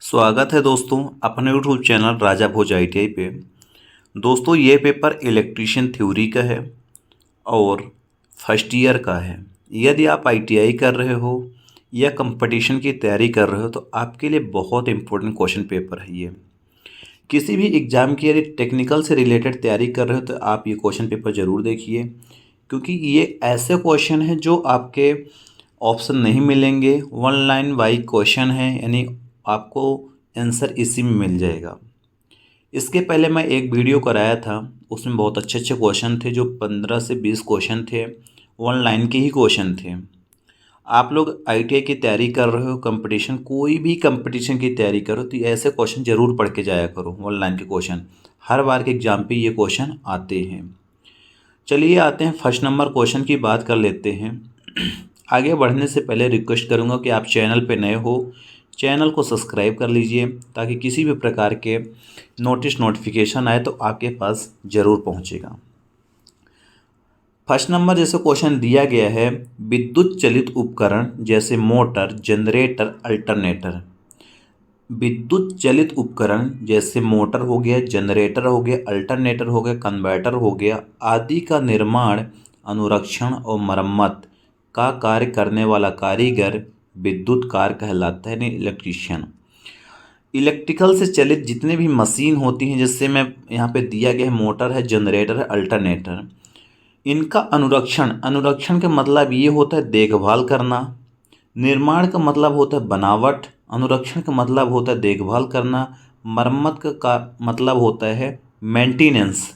स्वागत है दोस्तों अपने यूट्यूब चैनल राजा भोज ITI पे। दोस्तों ये पेपर इलेक्ट्रीशियन थ्योरी का है और फर्स्ट ईयर का है। यदि आप ITI कर रहे हो या कंपटीशन की तैयारी कर रहे हो तो आपके लिए बहुत इंपॉर्टेंट क्वेश्चन पेपर है ये। किसी भी एग्ज़ाम की यदि टेक्निकल से रिलेटेड तैयारी कर रहे हो तो आप ये क्वेश्चन पेपर ज़रूर देखिए, क्योंकि ये ऐसे क्वेश्चन हैं जो आपके ऑप्शन नहीं मिलेंगे। वन लाइन वाइज क्वेश्चन है, यानी आपको आंसर इसी में मिल जाएगा। इसके पहले मैं एक वीडियो कराया था, उसमें बहुत अच्छे अच्छे क्वेश्चन थे, जो 15 से 20 क्वेश्चन थे, वन लाइन के ही क्वेश्चन थे। आप लोग ITI की तैयारी कर रहे हो, कंपटीशन कोई भी कंपटीशन की तैयारी करो तो ऐसे क्वेश्चन ज़रूर पढ़ के जाया करो। वन लाइन के क्वेश्चन हर बार के एग्जाम पे ये क्वेश्चन आते हैं। चलिए आते हैं फर्स्ट नंबर क्वेश्चन की बात कर लेते हैं। आगे बढ़ने से पहले रिक्वेस्ट करूंगा कि आप चैनल पे नए हो, चैनल को सब्सक्राइब कर लीजिए ताकि किसी भी प्रकार के नोटिफिकेशन आए तो आपके पास ज़रूर पहुंचेगा। फर्स्ट नंबर जैसे क्वेश्चन दिया गया है, विद्युत चलित उपकरण जैसे मोटर, जनरेटर, अल्टरनेटर। विद्युत चलित उपकरण जैसे मोटर हो गया, जनरेटर हो गया, अल्टरनेटर हो गया, कन्वर्टर हो गया आदि का निर्माण, अनुरक्षण और मरम्मत का कार्य करने वाला कारीगर विद्युतकार कहलाता है, यानी इलेक्ट्रीशियन। इलेक्ट्रिकल से चलित जितने भी मशीन होती हैं, जैसे मैं यहाँ पे दिया गया है मोटर है, जनरेटर है, अल्टरनेटर, इनका अनुरक्षण, अनुरक्षण का मतलब ये होता है देखभाल करना। निर्माण का मतलब होता है बनावट, अनुरक्षण का मतलब होता है देखभाल करना, मरम्मत का मतलब होता है मेंटेनेंस।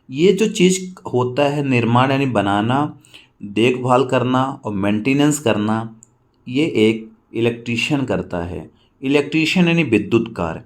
ये जो चीज़ होता है निर्माण यानी बनाना, देखभाल करना और मेंटेनेंस करना, ये एक इलेक्ट्रीशियन करता है। इलेक्ट्रीशियन यानी विद्युतकार।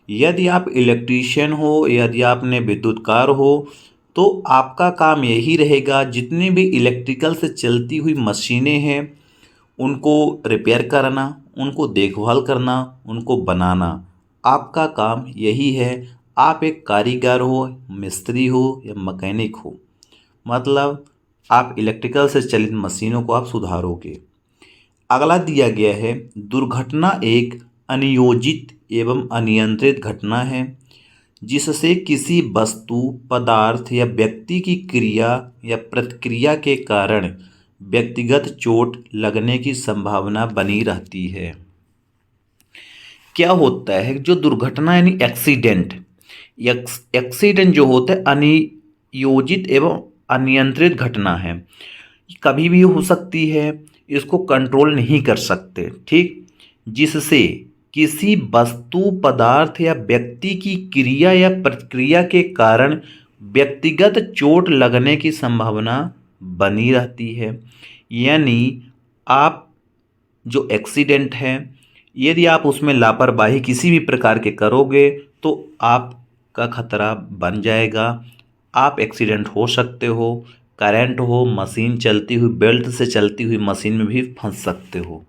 यदि आप इलेक्ट्रीशियन हो, यदि आपने विद्युतकार हो, तो आपका काम यही रहेगा जितनी भी इलेक्ट्रिकल से चलती हुई मशीनें हैं उनको रिपेयर करना, उनको देखभाल करना, उनको बनाना। आपका काम यही है। आप एक कारीगर हो, मिस्त्री हो या मैकेनिक हो, मतलब आप इलेक्ट्रिकल से चलित मशीनों को आप सुधारोगे। अगला दिया गया है, दुर्घटना एक अनियोजित एवं अनियंत्रित घटना है जिससे किसी वस्तु, पदार्थ या व्यक्ति की क्रिया या प्रतिक्रिया के कारण व्यक्तिगत चोट लगने की संभावना बनी रहती है। क्या होता है जो दुर्घटना यानी एक्सीडेंट, एक्सीडेंट जो होता है अनियोजित एवं अनियंत्रित घटना है, कभी भी हो सकती है, इसको कंट्रोल नहीं कर सकते, ठीक। जिससे किसी वस्तु, पदार्थ या व्यक्ति की क्रिया या प्रतिक्रिया के कारण व्यक्तिगत चोट लगने की संभावना बनी रहती है। यानी आप जो एक्सीडेंट है, यदि आप उसमें लापरवाही किसी भी प्रकार के करोगे तो आपका खतरा बन जाएगा। आप एक्सीडेंट हो सकते हो, करंट हो, मशीन चलती हुई, बेल्ट से चलती हुई मशीन में भी फंस सकते हो।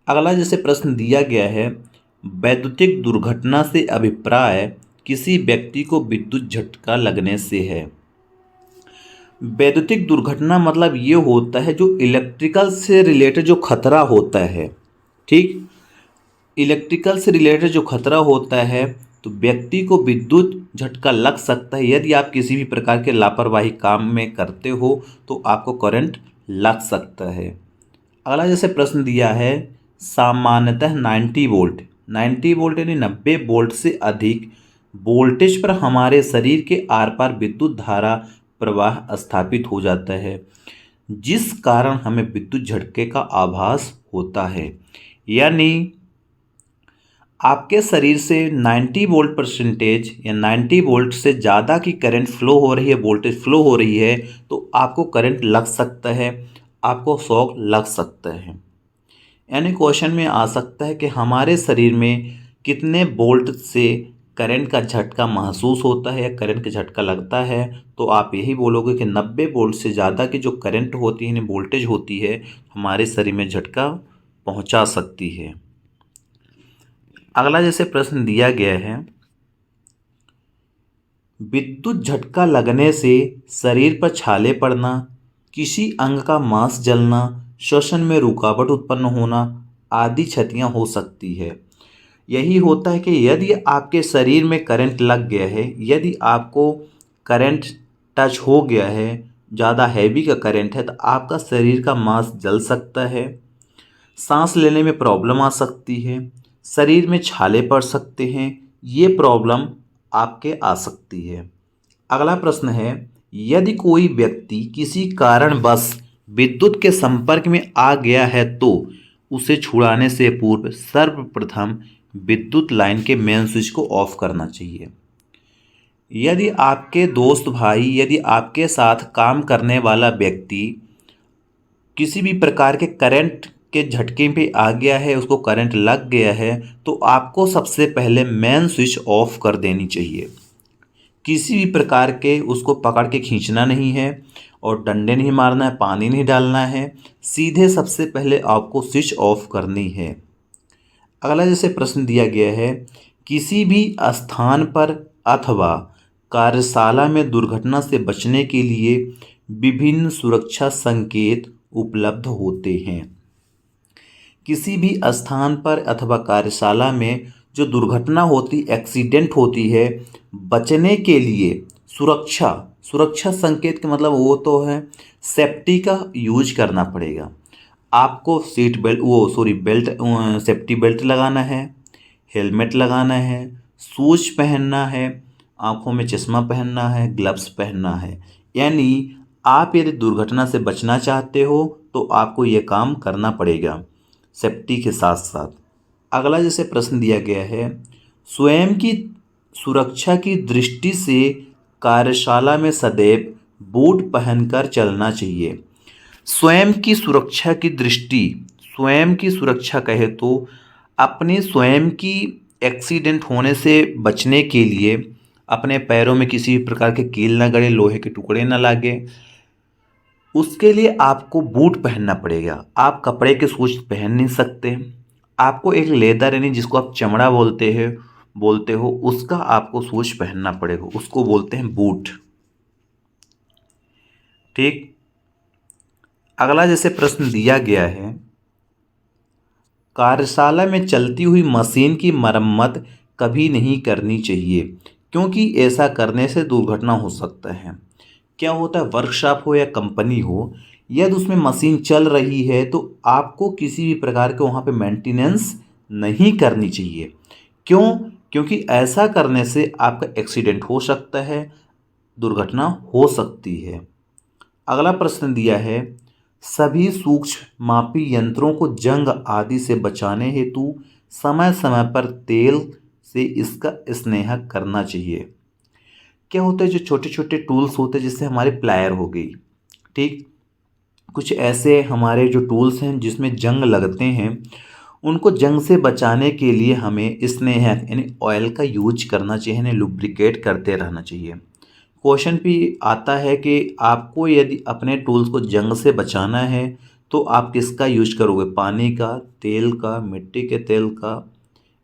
अगला जैसे प्रश्न दिया गया है, वैद्युतिक दुर्घटना से अभिप्राय किसी व्यक्ति को विद्युत झटका लगने से है। वैद्युतिक दुर्घटना मतलब ये होता है जो इलेक्ट्रिकल से रिलेटेड जो खतरा होता है, ठीक। इलेक्ट्रिकल से रिलेटेड जो खतरा होता है तो व्यक्ति को विद्युत झटका लग सकता है। यदि आप किसी भी प्रकार के लापरवाही काम में करते हो तो आपको करंट लग सकता है। अगला जैसे प्रश्न दिया है, सामान्यतः 90 वोल्ट, 90 वोल्ट यानी 90 वोल्ट से अधिक वोल्टेज पर हमारे शरीर के आर पार विद्युत धारा प्रवाह स्थापित हो जाता है, जिस कारण हमें विद्युत झटके का आभास होता है। यानी आपके शरीर से 90 वोल्ट परसेंटेज या 90 वोल्ट से ज़्यादा की करंट फ्लो हो रही है, वोल्टेज फ्लो हो रही है, तो आपको करंट लग सकता है, आपको शॉक लग सकता है। यानी क्वेश्चन में आ सकता है कि हमारे शरीर में कितने वोल्ट से करंट का झटका महसूस होता है या करंट का झटका लगता है, तो आप यही बोलोगे कि 90 वोल्ट से ज़्यादा की जो करंट होती है, वोल्टेज होती है, हमारे शरीर में झटका पहुंचा सकती है। अगला जैसे प्रश्न दिया गया है, विद्युत झटका लगने से शरीर पर छाले पड़ना, किसी अंग का मांस जलना, श्वसन में रुकावट उत्पन्न होना आदि क्षतियां हो सकती है। यही होता है कि यदि आपके शरीर में करंट लग गया है, यदि आपको करंट टच हो गया है, ज़्यादा हैवी का करंट है, तो आपका शरीर का मांस जल सकता है, सांस लेने में प्रॉब्लम आ सकती है, शरीर में छाले पड़ सकते हैं, ये प्रॉब्लम आपके आ सकती है। अगला प्रश्न है, यदि कोई व्यक्ति किसी कारणवश विद्युत के संपर्क में आ गया है तो उसे छुड़ाने से पूर्व सर्वप्रथम विद्युत लाइन के मेन स्विच को ऑफ करना चाहिए। यदि आपके दोस्त भाई, यदि आपके साथ काम करने वाला व्यक्ति किसी भी प्रकार के करंट के झटके पे आ गया है, उसको करंट लग गया है, तो आपको सबसे पहले मेन स्विच ऑफ कर देनी चाहिए। किसी भी प्रकार के उसको पकड़ के खींचना नहीं है और डंडे नहीं मारना है, पानी नहीं डालना है, सीधे सबसे पहले आपको स्विच ऑफ करनी है। अगला जैसे प्रश्न दिया गया है, किसी भी स्थान पर अथवा कार्यशाला में दुर्घटना से बचने के लिए विभिन्न सुरक्षा संकेत उपलब्ध होते हैं। किसी भी स्थान पर अथवा कार्यशाला में जो दुर्घटना होती, एक्सीडेंट होती है, बचने के लिए सुरक्षा संकेत का मतलब वो तो है सेफ्टी का यूज करना पड़ेगा। आपको बेल्ट, सेफ्टी बेल्ट लगाना है, हेलमेट लगाना है, शूज पहनना है, आंखों में चश्मा पहनना है, ग्लव्स पहनना है। यानी आप यदि दुर्घटना से बचना चाहते हो तो आपको ये काम करना पड़ेगा सेफ्टी के साथ साथ। अगला जैसे प्रश्न दिया गया है, स्वयं की सुरक्षा की दृष्टि से कार्यशाला में सदैव बूट पहनकर चलना चाहिए। स्वयं की सुरक्षा की दृष्टि, स्वयं की सुरक्षा कहे तो अपनी स्वयं की एक्सीडेंट होने से बचने के लिए अपने पैरों में किसी भी प्रकार के कील न गड़े, लोहे के टुकड़े न लागे, उसके लिए आपको बूट पहनना पड़ेगा। आप कपड़े के शूज पहन नहीं सकते। आपको एक लेदर यानी जिसको आप चमड़ा बोलते हो उसका आपको शूज पहनना पड़ेगा, उसको बोलते हैं बूट। ठीक। अगला जैसे प्रश्न दिया गया है, कार्यशाला में चलती हुई मशीन की मरम्मत कभी नहीं करनी चाहिए क्योंकि ऐसा करने से दुर्घटना हो सकता है। क्या होता है, वर्कशॉप हो या कंपनी हो, यदि उसमें मशीन चल रही है तो आपको किसी भी प्रकार के वहाँ पे मेंटेनेंस नहीं करनी चाहिए। क्यों? क्योंकि ऐसा करने से आपका एक्सीडेंट हो सकता है, दुर्घटना हो सकती है। अगला प्रश्न दिया है, सभी सूक्ष्म मापी यंत्रों को जंग आदि से बचाने हेतु समय समय पर तेल से इसका स्नेह करना चाहिए। क्या होता है, जो छोटे छोटे टूल्स होते हैं, जैसे हमारे प्लायर हो गई, ठीक, कुछ ऐसे हमारे जो टूल्स हैं जिसमें जंग लगते हैं, उनको जंग से बचाने के लिए हमें स्नेह यानी ऑयल का यूज करना चाहिए, यानी लुब्रिकेट करते रहना चाहिए। क्वेश्चन भी आता है कि आपको यदि अपने टूल्स को जंग से बचाना है तो आप किसका यूज करोगे, पानी का, तेल का, मिट्टी के तेल का,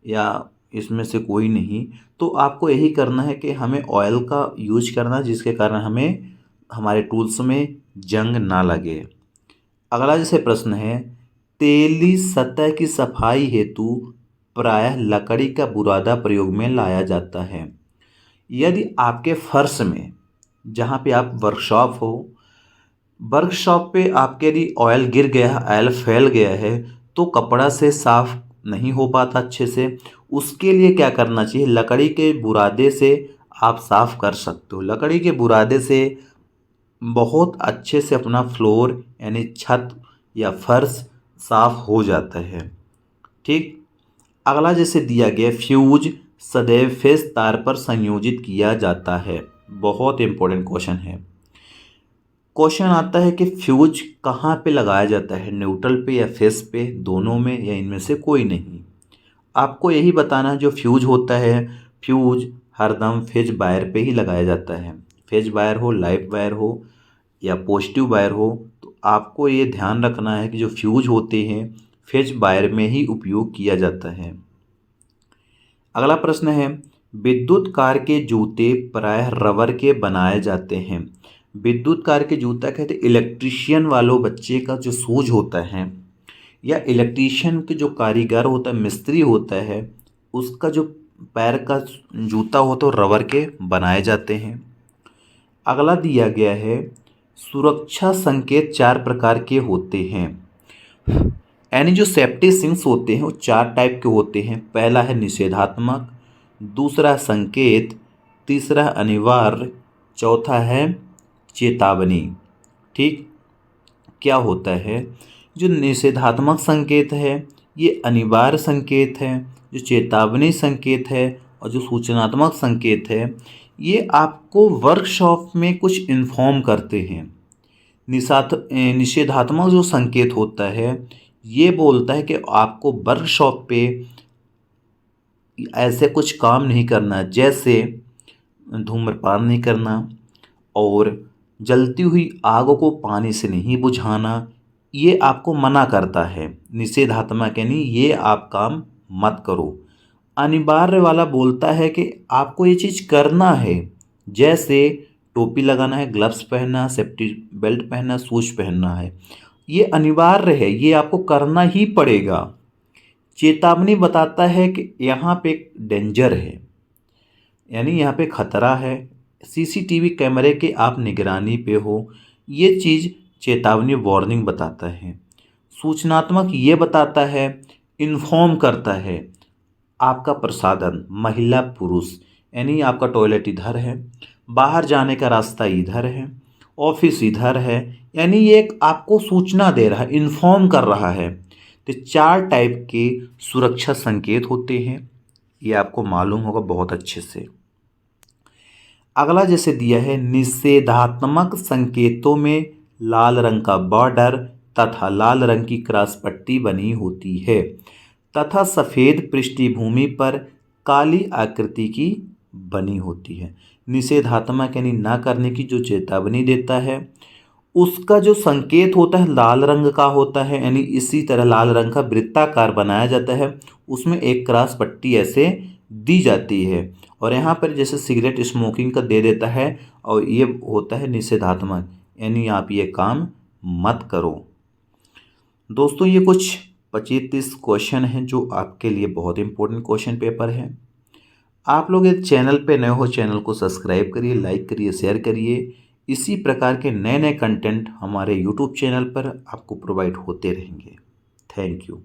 या इसमें से कोई नहीं। तो आपको यही करना है कि हमें ऑयल का यूज करना, जिसके कारण हमें हमारे टूल्स में जंग ना लगे। अगला जैसे प्रश्न है, तेली सतह की सफाई हेतु प्रायः लकड़ी का बुरादा प्रयोग में लाया जाता है। यदि आपके फर्श में, जहाँ पे आप वर्कशॉप पे आपके यदि ऑयल गिर गया है, ऑयल फैल गया है, तो कपड़ा से साफ नहीं हो पाता अच्छे से। उसके लिए क्या करना चाहिए, लकड़ी के बुरादे से आप साफ कर सकते हो। लकड़ी के बुरादे से बहुत अच्छे से अपना फ्लोर यानी छत या फर्श साफ हो जाता है। ठीक। अगला जैसे दिया गया, फ्यूज सदैव फेस तार पर संयोजित किया जाता है। बहुत इंपॉर्टेंट क्वेश्चन है। क्वेश्चन आता है कि फ्यूज कहाँ पे लगाया जाता है, न्यूट्रल पे या फेस पे, दोनों में, या इनमें से कोई नहीं। आपको यही बताना है, जो फ्यूज होता है, फ्यूज हरदम फेज वायर पे ही लगाया जाता है। फेज वायर हो, लाइव वायर हो या पॉजिटिव वायर हो, तो आपको ये ध्यान रखना है कि जो फ्यूज होते हैं फेज वायर में ही उपयोग किया जाता है। अगला प्रश्न है, विद्युत कार के जूते प्रायः रबर के बनाए जाते हैं। विद्युत कार के जूता कहते हैं इलेक्ट्रीशियन वालों बच्चे का जो शूज होता है, या इलेक्ट्रीशियन के जो कारीगर होता है, मिस्त्री होता है, उसका जो पैर का जूता होता है वो रबर के बनाए जाते हैं। अगला दिया गया है सुरक्षा संकेत 4 प्रकार के होते हैं। यानी जो सेफ्टी सिग्नल्स होते हैं वो 4 टाइप के होते हैं। पहला है निषेधात्मक, दूसरा संकेत, तीसरा अनिवार्य, चौथा है चेतावनी। ठीक, क्या होता है? जो निषेधात्मक संकेत है ये अनिवार्य संकेत है, जो चेतावनी संकेत है और जो सूचनात्मक संकेत है ये आपको वर्कशॉप में कुछ इन्फॉर्म करते हैं। निषेधात्मक जो संकेत होता है ये बोलता है कि आपको वर्कशॉप पे ऐसे कुछ काम नहीं करना, जैसे धूम्रपान नहीं करना और जलती हुई आग को पानी से नहीं बुझाना, ये आपको मना करता है। निषेधात्मक यानी ये आप काम मत करो। अनिवार्य वाला बोलता है कि आपको ये चीज़ करना है, जैसे टोपी लगाना है, ग्लव्स पहनना, सेफ्टी बेल्ट पहनना, शूज पहनना है, ये अनिवार्य है, ये आपको करना ही पड़ेगा। चेतावनी बताता है कि यहाँ पे एक डेंजर है, यानी यहाँ पे खतरा है, सीसीटीवी कैमरे के आप निगरानी पे हो, ये चीज़ चेतावनी वार्निंग बताता है। सूचनात्मक ये बताता है, इन्फॉर्म करता है आपका प्रसाधन, महिला पुरुष, यानी आपका टॉयलेट इधर है, बाहर जाने का रास्ता इधर है, ऑफिस इधर है, यानी ये एक आपको सूचना दे रहा है, इन्फॉर्म कर रहा है। तो 4 टाइप के सुरक्षा संकेत होते हैं, ये आपको मालूम होगा बहुत अच्छे से। अगला जैसे दिया है, निषेधात्मक संकेतों में लाल रंग का बॉर्डर तथा लाल रंग की क्रॉस पट्टी बनी होती है तथा सफ़ेद पृष्ठभूमि पर काली आकृति की बनी होती है। निषेधात्मक यानी ना करने की जो चेतावनी देता है, उसका जो संकेत होता है लाल रंग का होता है, यानी इसी तरह लाल रंग का वृत्ताकार बनाया जाता है, उसमें एक क्रॉस पट्टी ऐसे दी जाती है और यहाँ पर जैसे सिगरेट स्मोकिंग का दे देता है, और ये होता है निषेधात्मक, यानी आप ये काम मत करो। दोस्तों ये कुछ 25-30 क्वेश्चन हैं जो आपके लिए बहुत इंपॉर्टेंट क्वेश्चन पेपर है। आप लोग इस चैनल पे नए हो, चैनल को सब्सक्राइब करिए, लाइक करिए, शेयर करिए। इसी प्रकार के नए नए कंटेंट हमारे यूट्यूब चैनल पर आपको प्रोवाइड होते रहेंगे। Thank you.